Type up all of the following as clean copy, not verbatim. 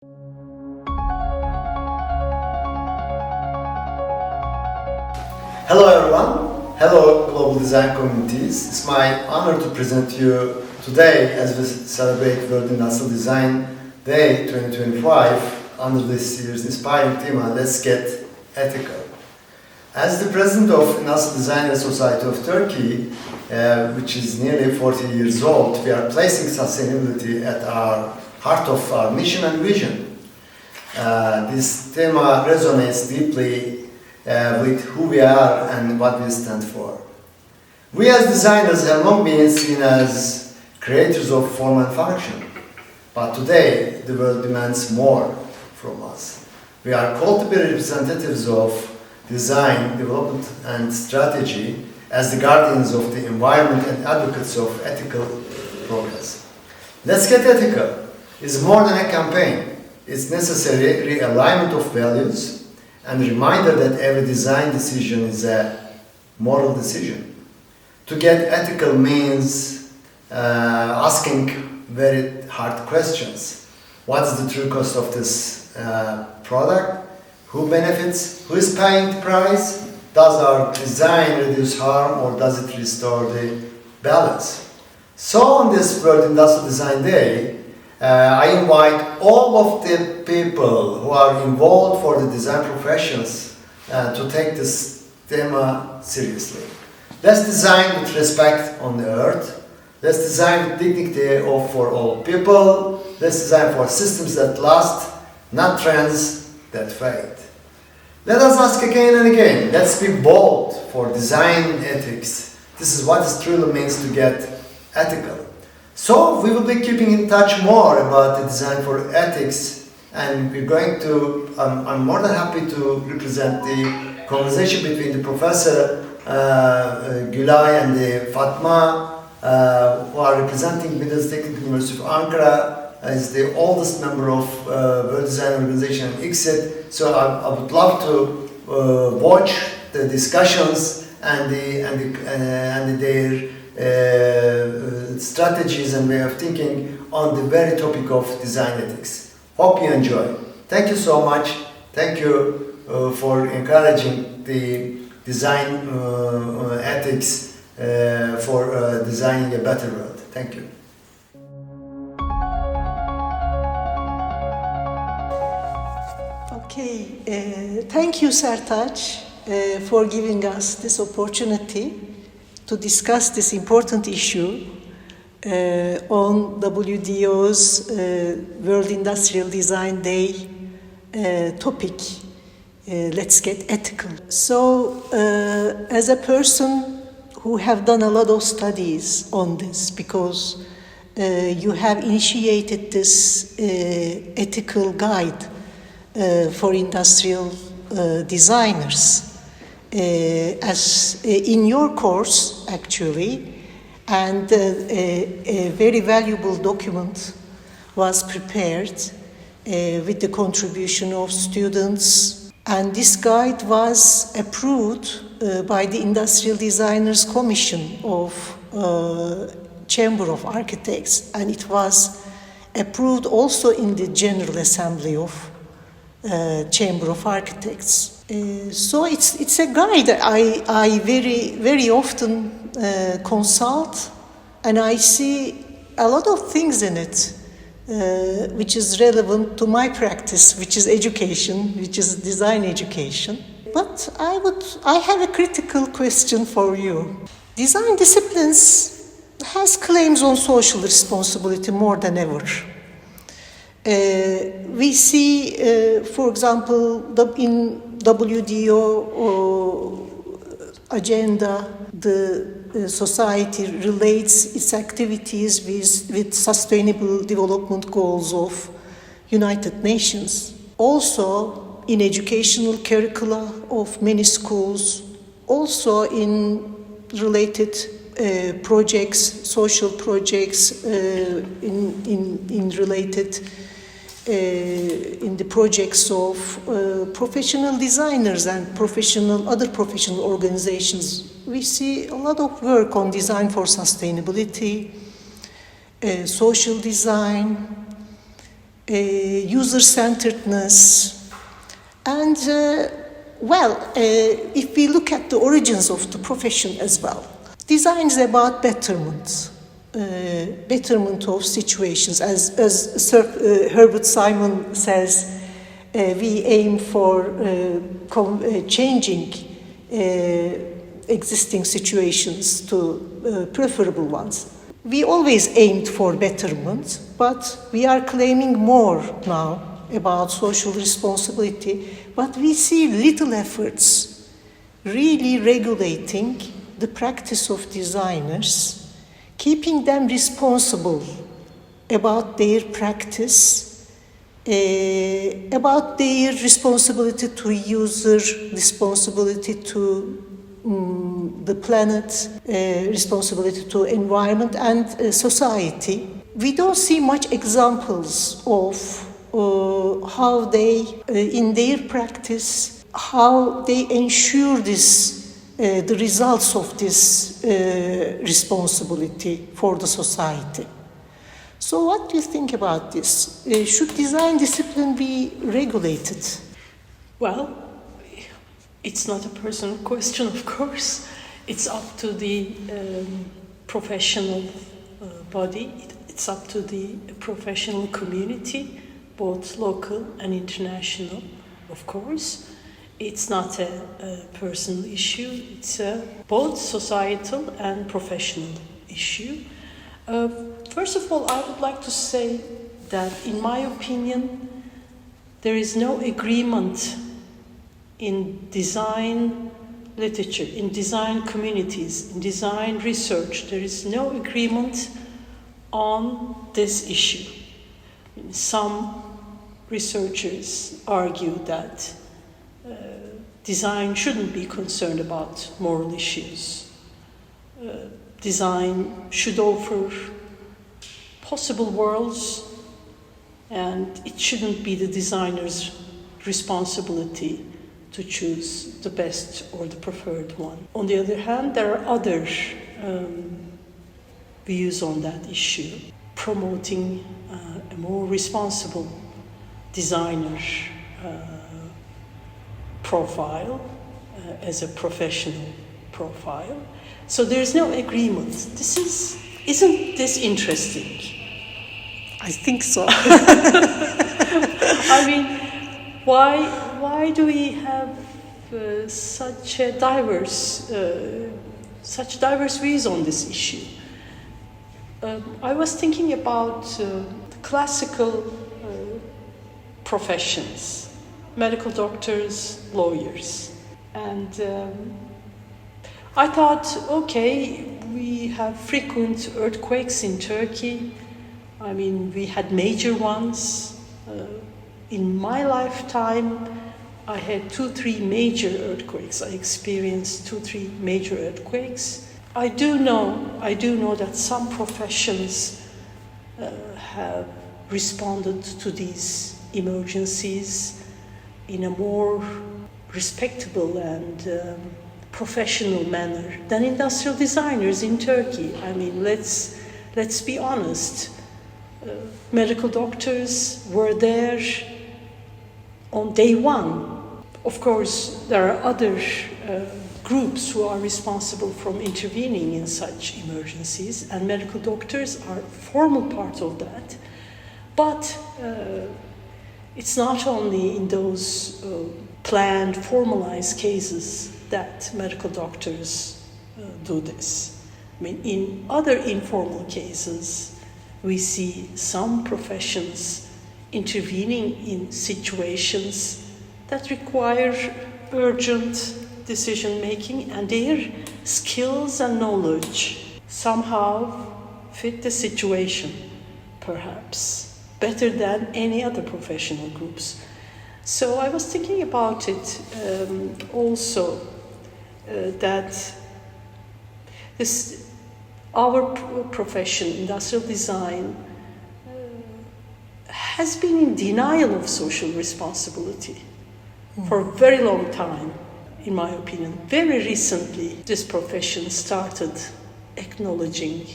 Hello everyone, hello global design communities. It's my honor to present you today as we celebrate World Industrial Design Day 2025 under this year's inspiring theme, Let's Get Ethical. As the president of Industrial Designers Society of Turkey, which is nearly 40 years old, we are placing sustainability at our heart of our mission and vision. This theme resonates deeply with who we are and what we stand for. We as designers have long been seen as creators of form and function, but today the world demands more from us. We are called to be representatives of design, development and strategy as the guardians of the environment and advocates of ethical progress. Let's Get Ethical is more than a campaign. It's necessary realignment of values and a reminder that every design decision is a moral decision. To get ethical means asking very hard questions. What's the true cost of this product? Who benefits? Who is paying the price? Does our design reduce harm or does it restore the balance? So on this World Industrial Design Day, I invite all of the people who are involved for the design professions to take this theme seriously. Let's design with respect on the earth. Let's design with dignity for all people. Let's design for systems that last, not trends that fade. Let us ask again and again. Let's be bold for design ethics. This is what it truly means to get ethical. So we will be keeping in touch more about the design for ethics, and we're going to, I'm more than happy to represent the conversation between the Professor Gülay and the Fatma, who are representing Middle East Technical University of Ankara as the oldest member of World Design Organization ICSID. So I would love to watch the discussions and their strategies and way of thinking on the very topic of design ethics. Hope you enjoy. Thank you so much. Thank you for encouraging the design ethics for designing a better world. Thank you. Okay, thank you, Sertaç, for giving us this opportunity to discuss this important issue on WDO's World Industrial Design Day topic, Let's Get Ethical. So, as a person who have done a lot of studies on this, because you have initiated this ethical guide for industrial designers, as in your course actually, and a very valuable document was prepared with the contribution of students, and this guide was approved by the Industrial Designers Commission of Chamber of Architects, and it was approved also in the General Assembly of Chamber of Architects. So it's a guide I very often consult, and I see a lot of things in it which is relevant to my practice, which is education, which is design education. But I have a critical question for you. Design disciplines has claims on social responsibility more than ever. We see, for example, in WDO agenda, the society relates its activities with sustainable development goals of United Nations. Also, in educational curricula of many schools, also in related projects, social projects, in related in the projects of professional designers and other professional organizations. We see a lot of work on design for sustainability, social design, user-centeredness, and if we look at the origins of the profession as well, design is about betterment of situations. As Sir Herbert Simon says, we aim for changing existing situations to preferable ones. We always aimed for betterment, but we are claiming more now about social responsibility, but we see little efforts really regulating the practice of designers, keeping them responsible about their practice, about their responsibility to user, responsibility to the planet, responsibility to environment and society. We don't see much examples of how they, in their practice, how they ensure this, the results of this responsibility for the society. So what do you think about this? Should design discipline be regulated? Well, it's not a personal question, of course. It's up to the professional body. It's up to the professional community, both local and international, of course. It's not a personal issue. It's a both societal and professional issue. First of all, I would like to say that, in my opinion, there is no agreement in design literature, in design communities, in design research. There is no agreement on this issue. Some researchers argue that design shouldn't be concerned about moral issues. Design should offer possible worlds, and it shouldn't be the designer's responsibility to choose the best or the preferred one. On the other hand, there are other views on that issue, promoting a more responsible designer profile as a professional profile. So there is no agreement. Isn't this interesting? I think so. I mean, why do we have such diverse views on this issue? I was thinking about classical professions, medical doctors, lawyers, and I thought, okay, we have frequent earthquakes in Turkey. I mean, we had major ones. In my lifetime, I had 2-3 major earthquakes. I experienced 2-3 major earthquakes. I do know that some professions have responded to these emergencies in a more respectable and professional manner than industrial designers in Turkey. I mean, let's be honest. Medical doctors were there on day one. Of course, there are other groups who are responsible for intervening in such emergencies, and medical doctors are a formal part of that. But it's not only in those planned, formalized cases that medical doctors do this. I mean, in other informal cases, we see some professions intervening in situations that require urgent decision-making, and their skills and knowledge somehow fit the situation, perhaps, better than any other professional groups. So I was thinking about it also, that our profession, industrial design, has been in denial of social responsibility for a very long time, in my opinion. Very recently, this profession started acknowledging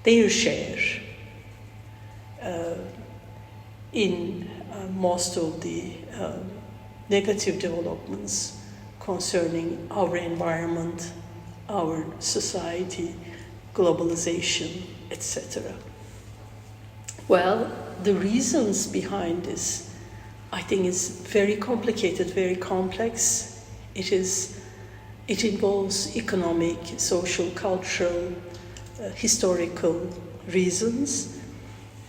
their share. in most of the negative developments concerning our environment, our society, globalization, etc. Well, the reasons behind this, I think, is very complicated, very complex. It involves economic, social, cultural, historical reasons.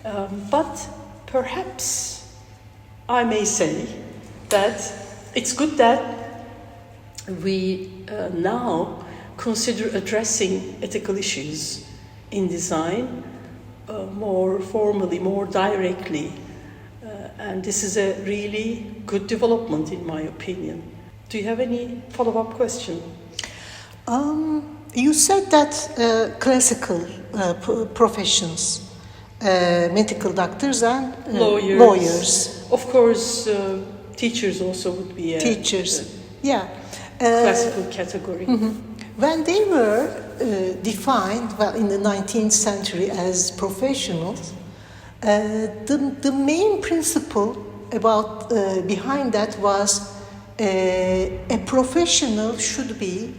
But perhaps I may say that it's good that we now consider addressing ethical issues in design more formally, more directly. And this is a really good development, in my opinion. Do you have any follow-up question? You said that classical professions, medical doctors and lawyers. Of course, teachers also would be a teachers. Classical category. Mm-hmm. When they were defined, in the 19th century as professionals, the main principle behind that was a professional should be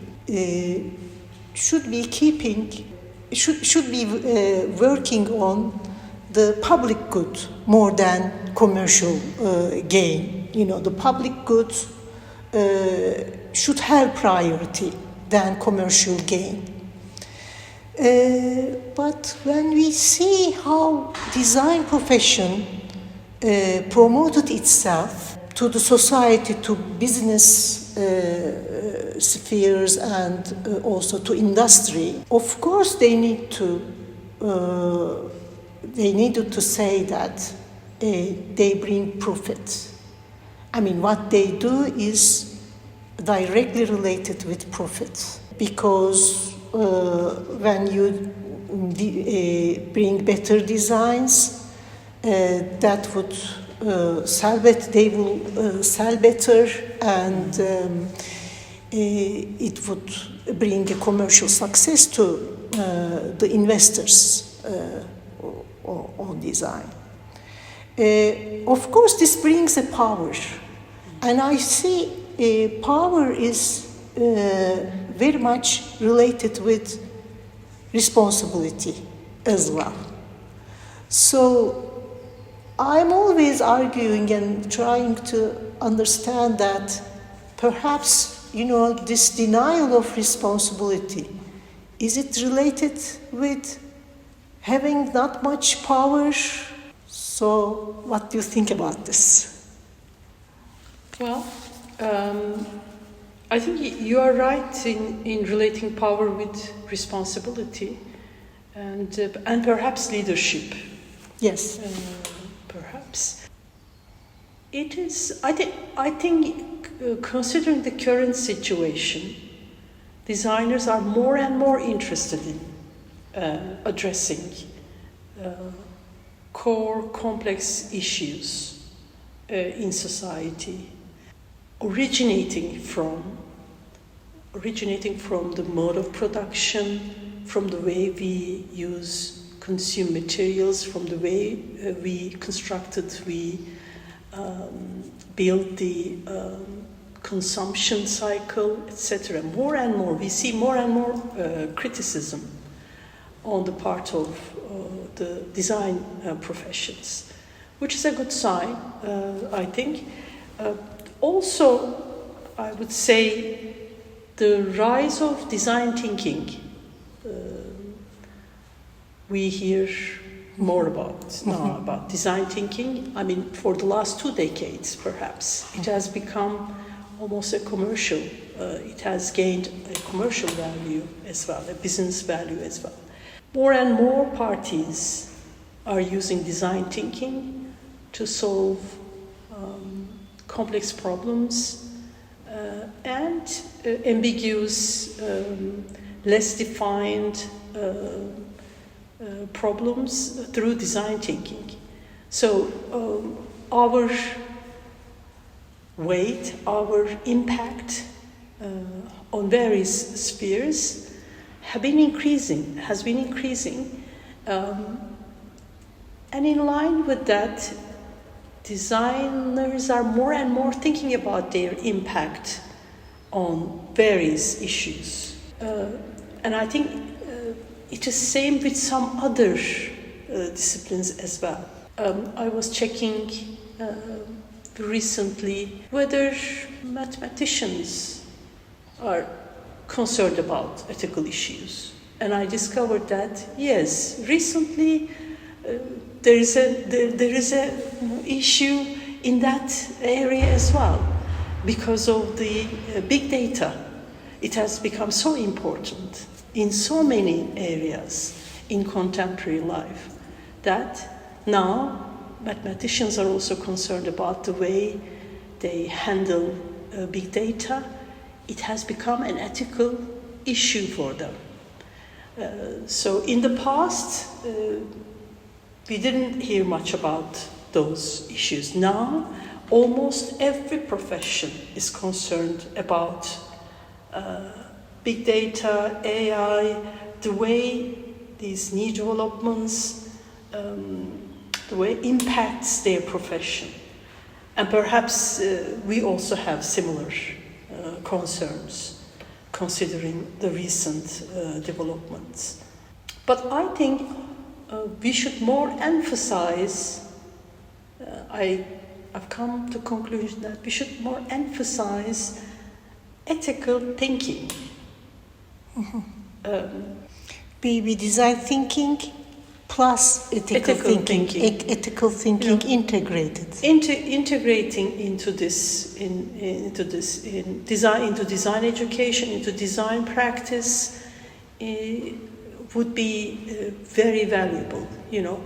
working on the public good more than commercial gain. The public good should have priority than commercial gain. But when we see how design profession promoted itself to the society, to business spheres, and also to industry, of course they needed to say that they bring profit. I mean, what they do is directly related with profit, because when you bring better designs, that would sell better, they will sell better, and it would bring a commercial success to the investors on design. Of course, this brings a power, and I see power is very much related with responsibility as well. So I'm always arguing and trying to understand that perhaps, this denial of responsibility, is it related with having not much power? So what do you think about this? Well, I think you are right in relating power with responsibility and perhaps leadership. Yes. Perhaps. It is, I think considering the current situation, designers are more and more interested in addressing core complex issues in society, originating from the mode of production, from the way we consume materials, from the way we build the consumption cycle, etc. More and more, we see more and more criticism on the part of the design professions, which is a good sign, I think. Also, I would say the rise of design thinking, we hear more about design thinking. I mean, for the last 2 decades, perhaps, it has become almost a commercial, it has gained a commercial value as well, a business value as well. More and more parties are using design thinking to solve complex problems and ambiguous, less defined problems through design thinking. So our weight, our impact on various spheres has been increasing, and in line with that, designers are more and more thinking about their impact on various issues. And I think it is same with some other disciplines as well. I was checking recently whether mathematicians are concerned about ethical issues. And I discovered that, yes, recently there is a issue in that area as well because of the big data. It has become so important in so many areas in contemporary life that now mathematicians are also concerned about the way they handle big data. It has become an ethical issue for them. So in the past, we didn't hear much about those issues. Now, almost every profession is concerned about big data, AI, the way these new developments, the way it impacts their profession. And perhaps we also have similar concerns considering the recent developments. But I think we should more emphasize, I've come to the conclusion that we should more emphasize ethical thinking. We design thinking plus ethical thinking. Ethical thinking integrated. Integrating into design education, into design practice would be very valuable. You know,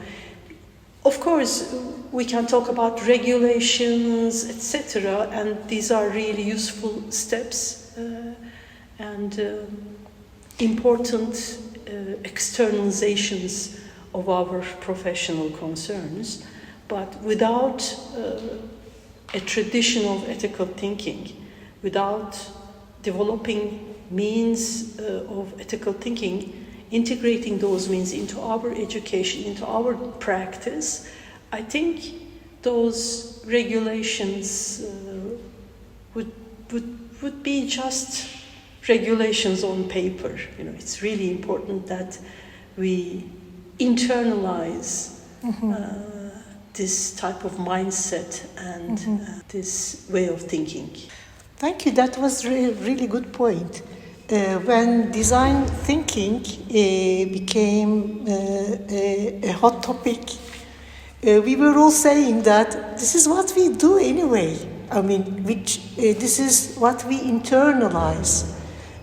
of course, we can talk about regulations, etc., and these are really useful steps and important externalizations of our professional concerns, but without a tradition of ethical thinking, without developing means of ethical thinking, integrating those means into our education, into our practice, I think those regulations would be just regulations on paper. You know, it's really important that we internalize this type of mindset and this way of thinking. Thank you. That was a really good point. When design thinking became a hot topic, we were all saying that this is what we do anyway. I mean, this is what we internalize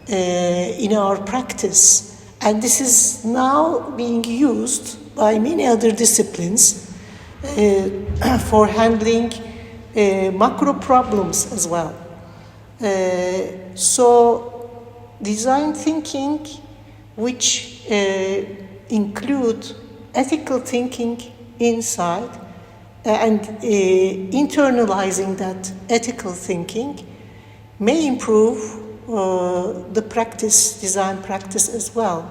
in our practice. And this is now being used by many other disciplines for handling macro problems as well. So design thinking, which include ethical thinking inside and internalizing that ethical thinking, may improve the design practice as well.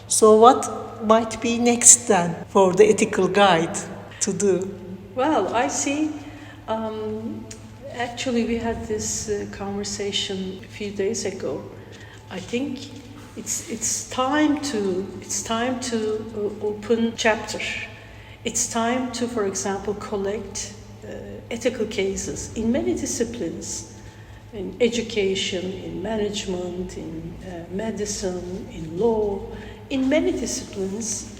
So what might be next then for the ethical guide to do? Well, I see. Actually, we had this conversation a few days ago. I think it's time to open chapter. It's time to, for example, collect ethical cases in many disciplines. In education, in management, in medicine, in law, in many disciplines,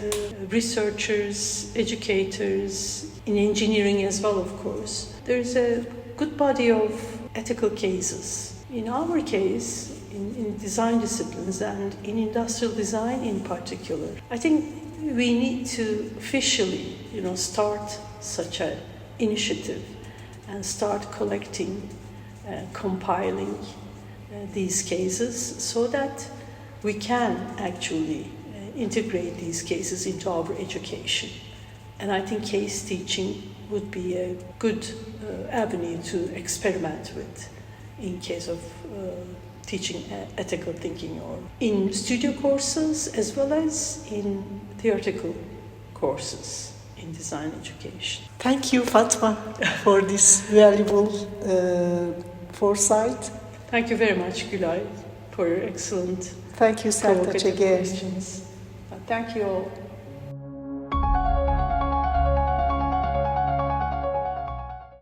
researchers, educators, in engineering as well, of course. There is a good body of ethical cases. In our case, in design disciplines and in industrial design in particular, I think we need to officially, start such an initiative and start collecting compiling these cases so that we can actually integrate these cases into our education. And I think case teaching would be a good avenue to experiment with in case of teaching ethical thinking, or in studio courses as well as in theoretical courses in design education. Thank you, Fatma, for this valuable foresight. Thank you very much, Gülay, for your excellent Thank you, Sertaç, provocative again. questions. Thank you all.